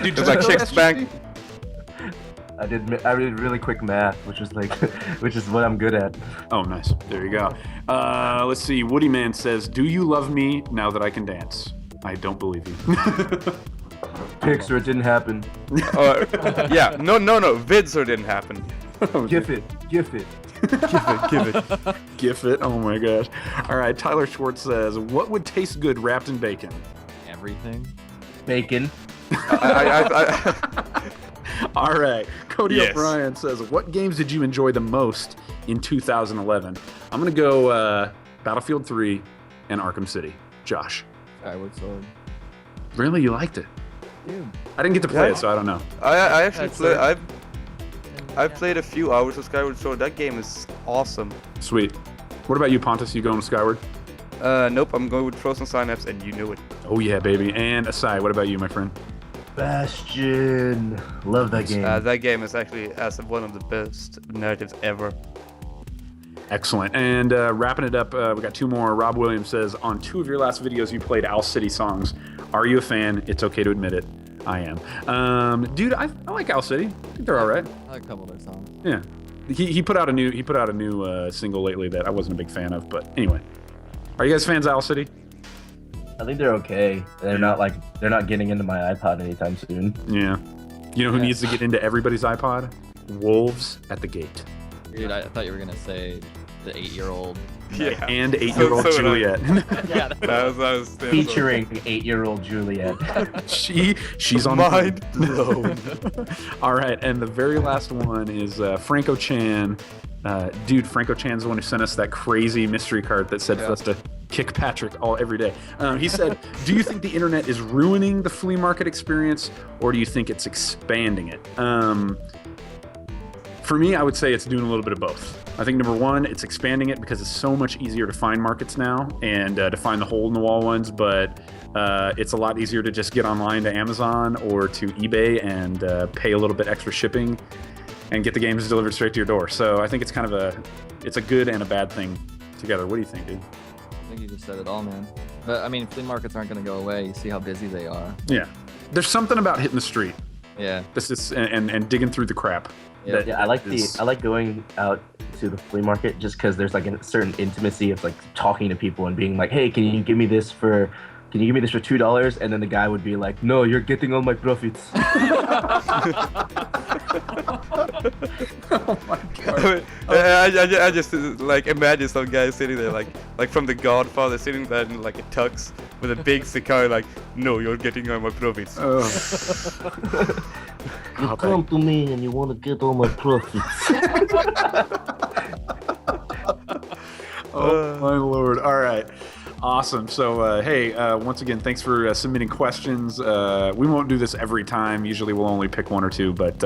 S2: Dude,
S1: It's like Chick's Bank.
S3: I did really quick math, which is what I'm good at.
S2: Oh, nice. There you go. Let's see. Woody Man says, do you love me now that I can dance? I don't believe you.
S3: Pixar, it didn't happen.
S1: Yeah. No. Vidsor didn't happen.
S3: Gif it.
S1: Give it.
S2: Gif it. Oh my gosh. All right. Tyler Schwartz says, what would taste good wrapped in bacon?
S4: Everything.
S3: Bacon.
S2: All right. Cody
S1: Yes.
S2: O'Brien says, what games did you enjoy the most in 2011? I'm going to go Battlefield 3 and Arkham City. Josh.
S4: Skyward Sword.
S2: Really? You liked it?
S4: Dude.
S2: I didn't get to play
S1: Yeah.
S2: it, so I don't know.
S1: I actually
S4: That's
S1: play.
S4: it.
S1: I've played a few hours of Skyward Sword. That game is awesome.
S2: Sweet. What about you, Pontus? You going with Skyward?
S1: Nope. I'm going with Frozen Synapse, and you knew it.
S2: Oh, yeah, baby. And Asai, what about you, my friend?
S3: Bastion. Love that game.
S1: That game is actually one of the best narratives ever.
S2: Excellent. And wrapping it up, we got two more. Rob Williams says, on 2 of your last videos, you played Owl City songs. Are you a fan? It's okay to admit it. I am. Dude, I like Owl City. I think they're all right.
S4: I like a couple of their songs.
S2: Yeah. He put out a new single lately that I wasn't a big fan of. But anyway, are you guys fans of Owl City?
S3: I think they're okay. They're not getting into my iPod anytime soon.
S2: Yeah. You know who
S4: Yeah.
S2: needs to get into everybody's iPod? Wolves at the Gate.
S4: Dude, I thought you were gonna say the 8-year-old.
S1: Yeah.
S2: And 8-year-old
S1: So did I.
S2: Juliet.
S4: Yeah.
S1: That was
S3: Featuring 8-year-old Juliet.
S2: She's on
S1: Mind
S2: blown. All right, and the very last one is Franco Chan. Dude, Franco Chan's the one who sent us that crazy mystery card that said for us to kick Patrick every day. He said, do you think the internet is ruining the flea market experience, or do you think it's expanding it? For me, I would say it's doing a little bit of both. I think number one, it's expanding it because it's so much easier to find markets now and to find the hole-in-the-wall ones, but it's a lot easier to just get online to Amazon or to eBay and pay a little bit extra shipping and get the games delivered straight to your door. So I think it's kind of it's a good and a bad thing together. What do you think, dude?
S4: I think you just said it all, man. But I mean, flea markets aren't gonna go away. You see how busy they are.
S2: Yeah. There's something about hitting the street.
S4: Yeah.
S2: This is and digging through the crap.
S4: Yeah.
S3: Yeah, I like going out to the flea market just because there's like a certain intimacy of like talking to people and being like, hey, can you give me this for $2? And then the guy would be like, no, you're getting all my profits.
S2: Oh my god.
S1: I just like imagine some guy sitting there like from The Godfather, sitting there in like a tux with a big cigar, like, no, you're getting all my profits.
S3: You come to me and you want to get all my profits.
S2: Oh my lord. All right. Awesome. So, hey, once again, thanks for submitting questions. We won't do this every time. Usually we'll only pick one or two, but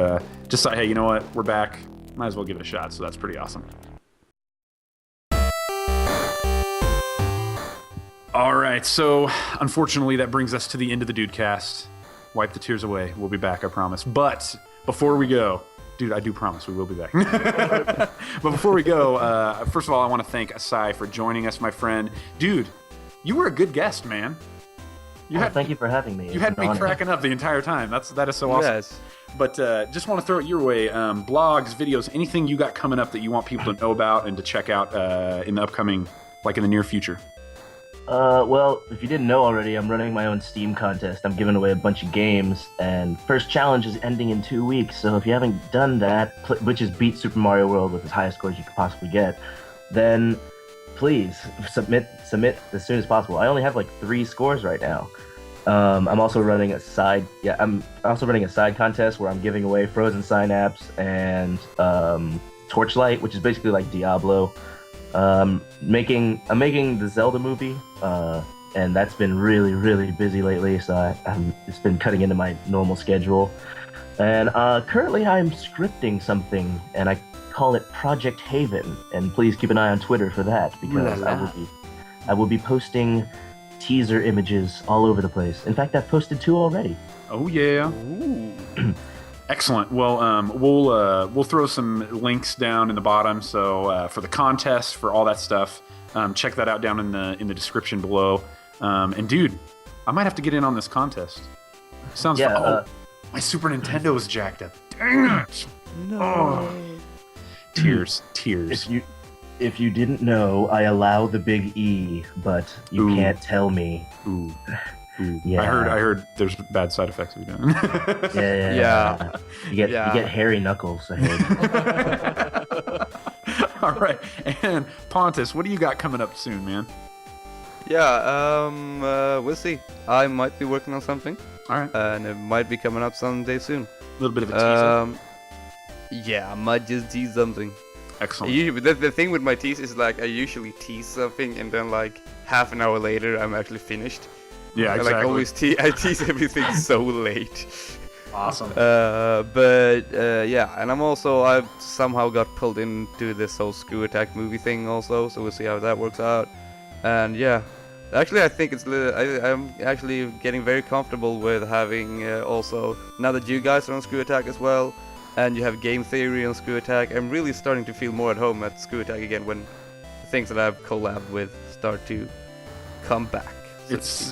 S2: just thought, hey, you know what? We're back. Might as well give it a shot. So that's pretty awesome. All right. So, unfortunately, that brings us to the end of the Dudecast. Wipe the tears away. We'll be back, I promise. But before we go, Dude, I do promise we will be back. But before we go, first of all, I want to thank Asai for joining us, my friend. Dude, you were a good guest, man.
S3: Thank you for having me.
S2: You had me cracking up the entire time. That is so awesome.
S1: Yes.
S2: But just want to throw it your way. Blogs, videos, anything you got coming up that you want people to know about and to check out in the upcoming, like in the near future.
S3: Well, if you didn't know already, I'm running my own Steam contest. I'm giving away a bunch of games, and first challenge is ending in 2 weeks. So if you haven't done that, which is beat Super Mario World with as high scores you could possibly get, then please submit as soon as possible. I only have like 3 scores right now. I'm also running a side contest where I'm giving away Frozen Synapse and Torchlight, which is basically like Diablo. I'm making the Zelda movie, and that's been really, really busy lately, so it's been cutting into my normal schedule. And currently I'm scripting something, and I call it Project Haven, and please keep an eye on Twitter for that, because I will be posting teaser images all over the place. In fact, I've posted 2 already.
S2: Oh yeah. Excellent. Well, we'll throw some links down in the bottom. So for the contest, for all that stuff, check that out down in the description below. And dude, I might have to get in on this contest. Sounds fun. My Super Nintendo is jacked up. Dang it!
S1: No.
S2: Oh. Tears.
S3: If you didn't know, I allow the big E, but you can't tell me.
S2: Ooh.
S3: Yeah.
S2: I heard there's bad side effects of doing it.
S3: Yeah. You get hairy knuckles. I heard.
S2: All right, and Pontus, what do you got coming up soon, man?
S1: Yeah, we'll see. I might be working on something.
S2: All right.
S1: And it might be coming up someday soon.
S2: A little bit of a teaser.
S1: Yeah, I might just tease something.
S2: Excellent.
S1: The thing with my tease is like I usually tease something and then like half an hour later I'm actually finished.
S2: Yeah, exactly.
S1: I like always I tease everything so late.
S2: Awesome.
S1: Yeah, and I've somehow got pulled into this whole Screw Attack movie thing also, so we'll see how that works out. And yeah, actually I think I'm actually getting very comfortable with having also, now that you guys are on Screw Attack as well, and you have game theory on Screw Attack, I'm really starting to feel more at home at Screw Attack again when the things that I've collabed with start to come back.
S2: It's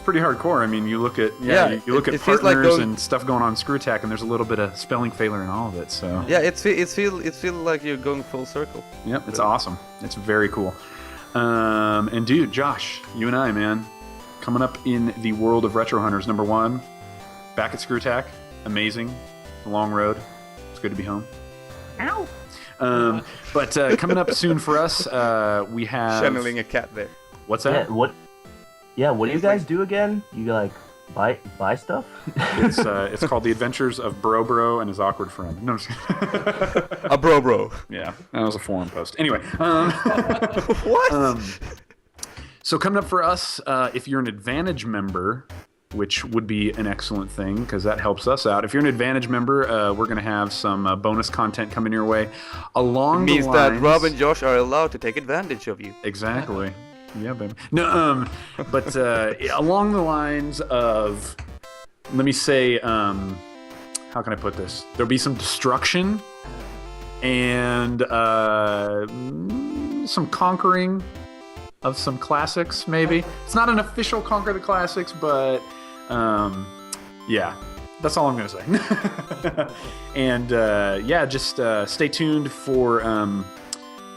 S2: pretty hardcore. I mean, you look at you look at
S1: it feels
S2: partners
S1: like
S2: and stuff going on Screw Attack, and there's a little bit of spelling failure in all of it. So
S1: yeah, it feels like you're going full circle.
S2: Yep, it's awesome. It's very cool. And dude, Josh, you and I, man, coming up in the world of Retro Hunters, #1, back at Screw Attack, amazing, a long road. It's good to be home. Ow. But coming up soon for us, we have
S1: channeling a cat there.
S2: What's that?
S3: What do you guys do again? You like buy stuff?
S2: It's called The Adventures of Bro and His Awkward Friend. No, I'm just kidding.
S1: A bro.
S2: Yeah, that was a forum post. Anyway,
S1: What?
S2: So coming up for us, if you're an Advantage member, which would be an excellent thing because that helps us out. If you're an Advantage member, we're going to have some bonus content coming your way. It
S1: means that Rob and Josh are allowed to take advantage of you.
S2: Exactly. Yeah, baby. No, but along the lines of, let me say, how can I put this? There'll be some destruction and some conquering of some classics, maybe. It's not an official Conquer the Classics, but yeah, that's all I'm going to say. And yeah, just stay tuned for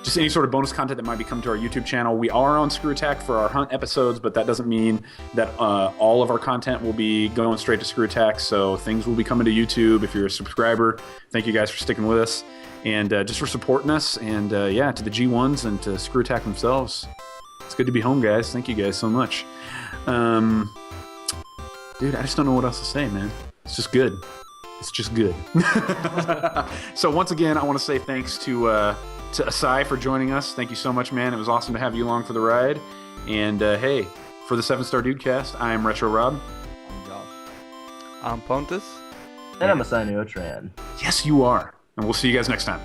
S2: just any sort of bonus content that might be coming to our YouTube channel. We are on Screw Attack for our Hunt episodes, but that doesn't mean that all of our content will be going straight to Screw Attack, so things will be coming to YouTube. If you're a subscriber, thank you guys for sticking with us, and just for supporting us, and yeah, to the G1s and to Screw Attack themselves. It's good to be home, guys. Thank you guys so much. Dude, I just don't know what else to say, man. It's just good. It's just good. So once again, I want to say thanks to Asai for joining us. Thank you so much, man. It was awesome to have you along for the ride. And hey, for the 7 Star Dudecast, I am Retro Rob.
S4: I'm Josh.
S1: I'm Pontus.
S3: And I'm Asai Nero Tran.
S2: Yes, you are. And we'll see you guys next time.